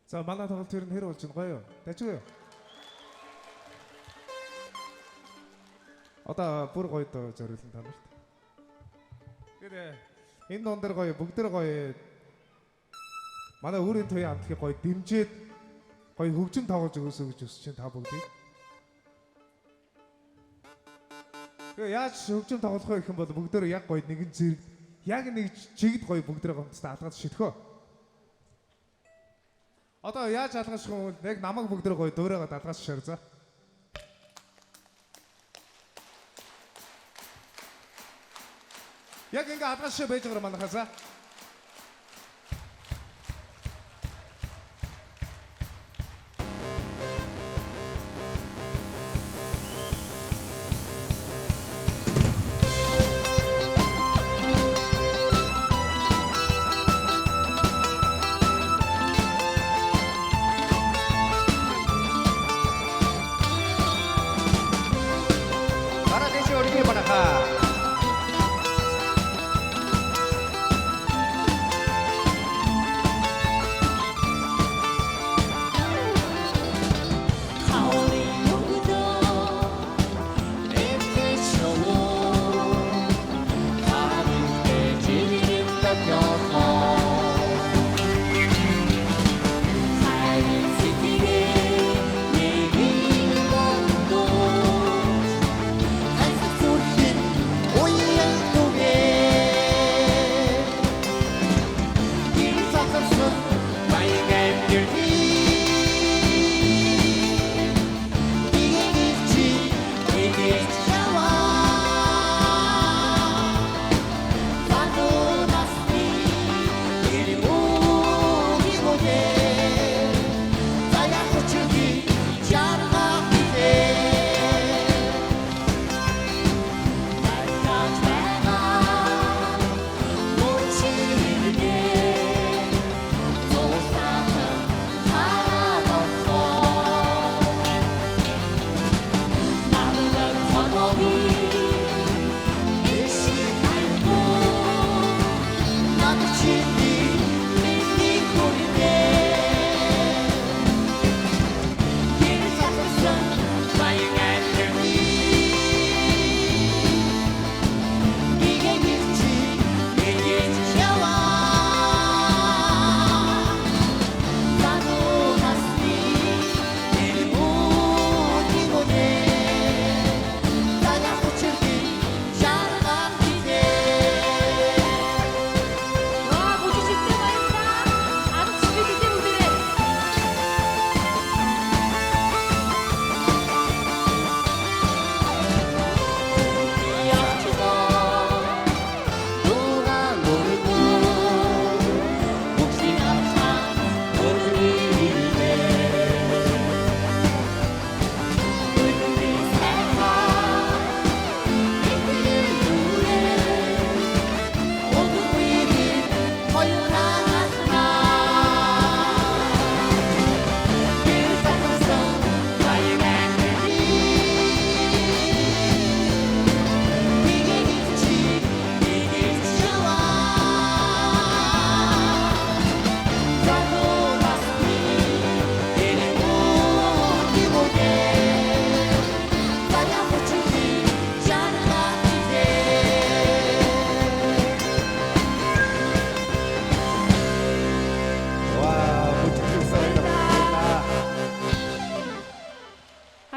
За манай тоглолт ер нь хэр болж байна гоё юу? Дажгүй юу? Одоо бүр гоё доо зориулсан та нарт. Тэгээд энэ дуун дээр гоё бүгд дээр гоё манай өөрийн туяа амтлагыг гоё дэмжиж гоё хөгжим тоглож өгөөсэй гэж хүсэж байна та бүгдийг. Тэгээ яаж хөгжим тоглох вэ гэх юм бол бүгдөө яг гоё нэгэн зэрэг яг нэг чигд гоё бүгдээ гомцтой алгаад шитгэв. Одоо яаж алгашгүй юм бол яг намайг бүгдээ гоё дуурайгаад алгаж шаар за. Яг ингээ алгаж шаа байж байгаа манайхаа за.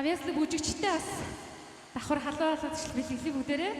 Авьяаслаг бүжигчтэй бас давхар халуун халуун бэлгэлээ бүгдээрээ.